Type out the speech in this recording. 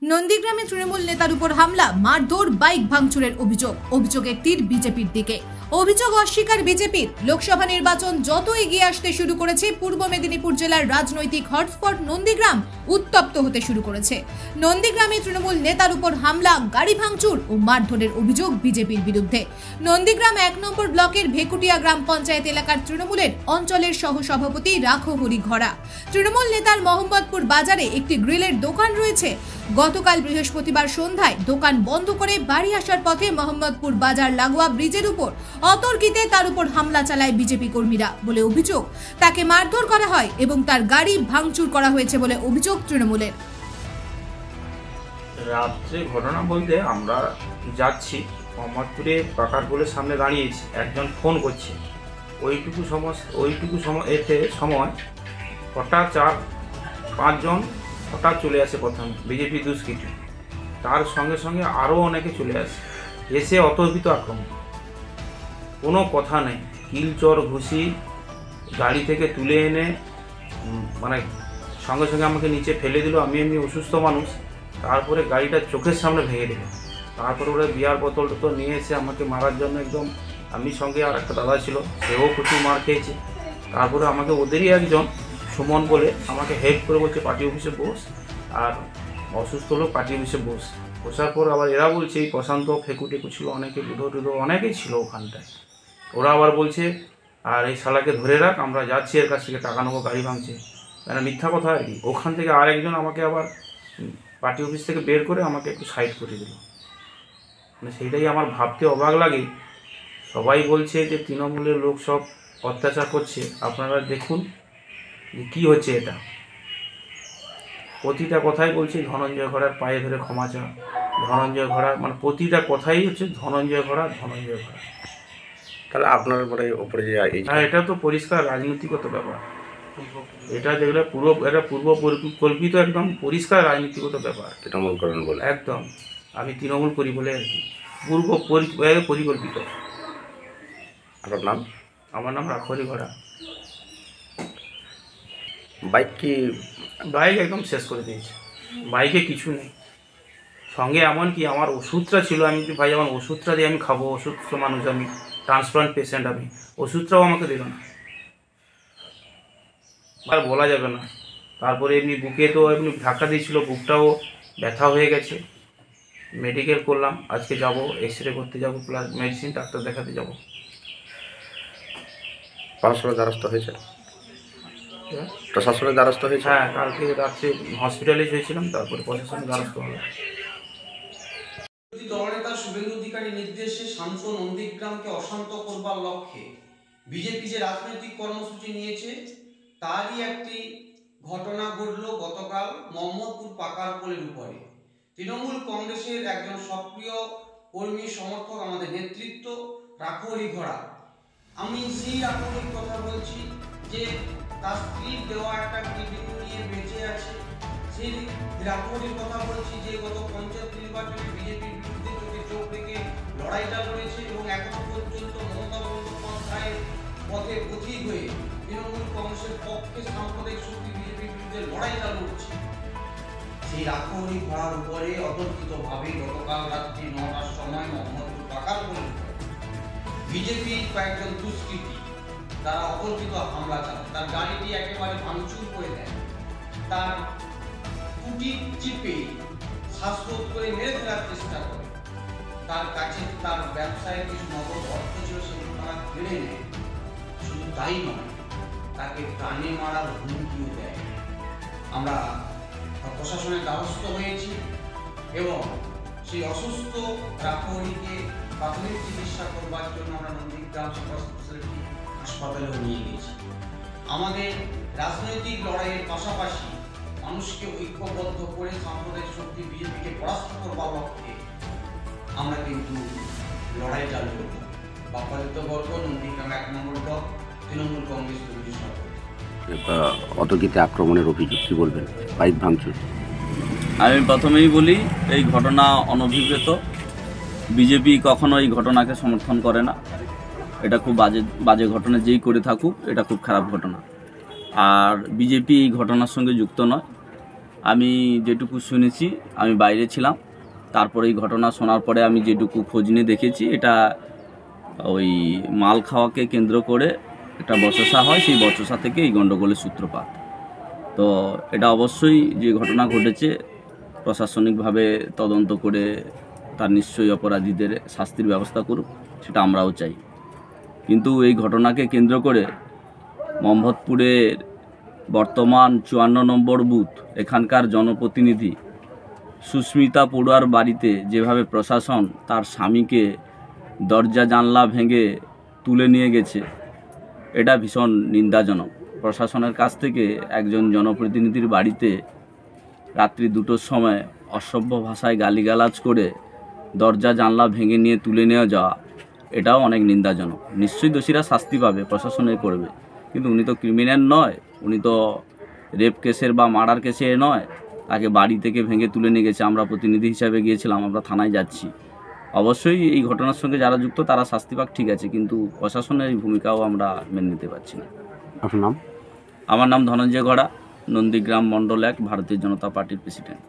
নন্দীগ্রামে তৃণমূল নেতার উপর হামলা, মারধর, বাইক ভাঙচুরের অভিযোগের তীর বিজেপির দিকে। অভিযোগ অস্বীকার বিজেপির। লোকসভা নির্বাচন যত এগিয়ে আসতে শুরু করেছে, পূর্ব মেদিনীপুর জেলার রাজনৈতিক হটস্পট নন্দীগ্রাম উত্তপ্ত হতে শুরু করেছে। নন্দীগ্রামে তৃণমূল নেতার উপর হামলা, গাড়ি ভাঙচুর ও মারধরের অভিযোগ বিজেপির বিরুদ্ধে। নন্দীগ্রাম 1 নম্বর ব্লকের ভেকুটিয়া গ্রাম পঞ্চায়েত এলাকার তৃণমূলের অঞ্চলের সহসভাপতি রাখো হরি ঘরা। তৃণমূল নেতার মোহাম্মদপুর বাজারে একটি গ্রিলের দোকান রয়েছে। গতকাল বৃহস্পতিবার সন্ধ্যায় দোকান বন্ধ করে বাড়ি আসার পথে মোহাম্মদপুর বাজার লাগোয়া ব্রিজের উপর অতর্কিতে তার উপর হামলা চালায় বিজেপি কর্মীরা বলে অভিযোগ। তাকে মারধর করা হয় এবং তার গাড়ি ভাঙচুর করা হয়েছে বলে অভিযোগ তৃণমূলের। রাত্রে ঘটনা বলতে আমরা যাচ্ছি মোহাম্মদপুরে পাকার গোলের সামনে দাঁড়িয়েছি, একজন ফোন করছে। ওইটুকু সময় হঠাৎ 4-5 জন হঠাৎ চলে আসে। প্রথম বিজেপি দুষ্কৃতী, তার সঙ্গে সঙ্গে আরও অনেকে চলে আসে, এসে অতর্কিত আক্রমণ, কোনো কথা নেই, কিলচর ঘুষি গাড়ি থেকে তুলে এনে মানে সঙ্গে সঙ্গে আমাকে নিচে ফেলে দিল। আমি এমনি অসুস্থ মানুষ, তারপরে গাড়িটা চোখের সামনে ভেঙে দিল। তারপরে ওরা বিয়ার বোতল নিয়ে এসে আমাকে মারার জন্য একদম, আমি সঙ্গে আর একটা দাদা ছিল, সেও প্রচুর মার খেয়েছে। তারপরে আমাকে ওদেরই একজন সুমন বলে আমাকে হেল্প করে বলছে পার্টি অফিসে বস, আর অসুস্থ লোক পার্টি অফিসে বসার পর আবার এরা বলছে এই প্রশান্ত ফেকুটেকু ছিল, অনেকে দুধো অনেকেই ছিল ওখানটায়। ওরা আবার বলছে আর এই শালাকে ধরে রাখ, আমরা যাচ্ছি এর কাছ থেকে টাকা নেবো, গাড়ি ভাঙছে, মানে মিথ্যা কথা আর কি। ওখান থেকে আরেকজন আমাকে আবার পার্টি অফিস থেকে বের করে আমাকে একটু সাইড করে দিল। মানে সেইটাই আমার ভাবতে অবাক লাগে। সবাই বলছে যে তৃণমূলের লোক সব অত্যাচার করছে, আপনারা দেখুন কি হচ্ছে। এটা প্রতিটা কথাই বলছে ধনঞ্জয় ঘোড়ার পায়ে ধরে ক্ষমা চা, ধনঞ্জয় ঘোড়া, মানে প্রতিটা কথাই হচ্ছে ধনঞ্জয় ঘোড়া। তাহলে আপনার উপরে যে হ্যাঁ, এটা তো পরিষ্কার রাজনীতিগত ব্যাপার। এটা যেগুলো পূর্ব পরিকল্পিত, একদম পরিষ্কার রাজনীতিগত ব্যাপার। তৃণমূল করেন বলে একদম আমি তৃণমূল করি বলে আর কি, পূর্ব পরিকল্পিত। আপনার নাম? আমার নাম রাখো হরি ঘোড়া। বাইক একদম শেষ করে দিয়েছে, বাইকে কিছু নেই। সঙ্গে এমনকি আমার ওষুধটা ছিল, আমি ভাই আমার ওষুধটা দিয়ে আমি খাবো, অসুস্থ মানুষ আমি, ট্রান্সপ্লান্ট পেশেন্ট আমি, ওষুধটাও আমাকে দিল না, আর বলা যাবে না। তারপরে এমনি বুকে তো এমনি ধাক্কা দিয়েছিল, বুকটাও ব্যথা হয়ে গেছে। মেডিকেল করলাম, আজকে যাব এক্সরে করতে যাব, প্লাস মেডিসিন ডাক্তার দেখাতে যাব। প্রশাসনের দ্বারস্থ হয়েছে? প্রশাসনের দ্বারস্থ হয়েছে? হ্যাঁ, কালকে রাত্রে হসপিটালাইজ হয়েছিলাম, তারপরে প্রশাসনের দ্বারস্থ হলো। দলনেতা শুভেন্দু অধিকারীর নির্দেশে শান্ত নন্দীগ্রামকে অশান্ত করবার লক্ষ্যে বিজেপি যে রাজনৈতিক কর্মসূচি নিয়েছে, তারই একটি ঘটনা ঘটল গতকাল মোহাম্মদপুর পাকার পোলের উপরে। তৃণমূল কংগ্রেসের একজন সক্রিয় কর্মী সমর্থক, আমাদের নেতৃত্ব রাখো হরি ঘোড়া, আমি সেই রাখো হরির কথা বলছি যে তার স্ত্রীর দেওয়া একটা কিডনি নিয়ে বেঁচে আছে। সেই রাখো হরির কথা বলছি যে গত পঞ্চায়েত নির্বাচনে বিজেপির বিরুদ্ধে চোখে চোখ রেখে লড়াইটা লড়েছে এবং এখনো পর্যন্ত মমতা বন্দ্যোপাধ্যায়ের পথে পথিক হয়ে তৃণমূল কংগ্রেসের পক্ষে সাম্প্রদায়িক শক্তি বিজেপির বিরুদ্ধে লড়াইটা লড়ছে। সেই রাখো হরি ঘোড়ার উপরে অতর্কিতভাবে গতকাল রাত্রি 9টার সময় মোহাম্মদপুর পাকার পোলের উপরে বিজেপির কয়েকজন দুষ্কৃতী তারা অকল্পিত হামলা চালায়। তার গাড়িটি একেবারে ভাঙচুর করে দেয়, তার টুটি চিপে শ্বাসরোধ করে মেরে ফেলার চেষ্টা করে। তার কাছে তার ব্যবসায় কিছু নগদ অর্থ ছিল, সেগুলো তারা কেড়ে নেয়। শুধু তাই নয়, তাকে প্রাণে মারার হুমকিও দেয়। আমরা প্রশাসনের দ্বারস্থ হয়েছি এবং সেই অসুস্থ রাখো হরিকে প্রাথমিক চিকিৎসা করবার জন্য আমরা নন্দীগ্রাম সুপার স্পেশালিটি হাসপাতালেও নিয়ে গেছি। আমাদের রাজনৈতিক লড়াইয়ের পাশাপাশি মানুষকে ঐক্যবদ্ধ করে সাম্প্রদায়িক শক্তি বিজেপিকে পরাস্ত করবার লক্ষ্যে আমরা কিন্তু লড়াই চালু করব। বাপ্পাদিত্যবর্গ, নন্দীগ্রাম 1 নম্বর ব্লক, তৃণমূল কংগ্রেস তৈরি সরকার। অতর্কিত আক্রমণের অভিযোগ কি বলবেন? বাইক ভাঙচুর। আমি প্রথমেই বলি, এই ঘটনা অনভিপ্রেত। বিজেপি কখনো এই ঘটনাকে সমর্থন করে না। এটা খুব বাজে ঘটনা, যেই করে থাকুক এটা খুব খারাপ ঘটনা। আর বিজেপি এই ঘটনার সঙ্গে যুক্ত নয়। আমি যেটুকু শুনেছি, আমি বাইরে ছিলাম, তারপরে এই ঘটনা শোনার পরে আমি যেটুকু খোঁজ নিয়ে দেখেছি, এটা ওই মাল খাওয়াকে কেন্দ্র করে একটা বচসা হয়, সেই বচসা থেকে এই গণ্ডগোলের সূত্রপাত। তো এটা অবশ্যই যে ঘটনা ঘটেছে প্রশাসনিকভাবে তদন্ত করে তার নিশ্চয়ই অপরাধীদের শাস্তির ব্যবস্থা করুক, সেটা আমরাও চাই। কিন্তু এই ঘটনাকে কেন্দ্র করে মোহাম্মদপুরের বর্তমান 54 নম্বর বুথ এখানকার জনপ্রতিনিধি সুস্মিতা পড়ুয়ার বাড়িতে যেভাবে প্রশাসন তার স্বামীকে দরজা জানলা ভেঙে তুলে নিয়ে গেছে, এটা ভীষণ নিন্দাজনক। প্রশাসনের কাছ থেকে একজন জনপ্রতিনিধির বাড়িতে রাত্রি 2টোর সময় অসভ্য ভাষায় গালিগালাজ করে দরজা জানলা ভেঙে নিয়ে তুলে নিয়ে যাওয়া, এটাও অনেক নিন্দাজনক। নিশ্চয়ই দোষীরা শাস্তি পাবে, প্রশাসনে করবে, কিন্তু উনি তো ক্রিমিনাল নয়, উনি তো রেপ কেসের বা মার্ডার কেসে নয়, তাকে বাড়ি থেকে ভেঙে তুলে নিয়ে গেছে। আমরা প্রতিনিধি হিসাবে গিয়েছিলাম, আমরা থানায় যাচ্ছি। অবশ্যই এই ঘটনার সঙ্গে যারা যুক্ত তারা শাস্তি পাক, ঠিক আছে, কিন্তু প্রশাসনের এই ভূমিকাও আমরা মেনে নিতে পারছি না। আপনার নাম? আমার নাম ধনঞ্জয় ঘোড়া, নন্দীগ্রাম মণ্ডল 1 ভারতীয় জনতা পার্টির প্রেসিডেন্ট।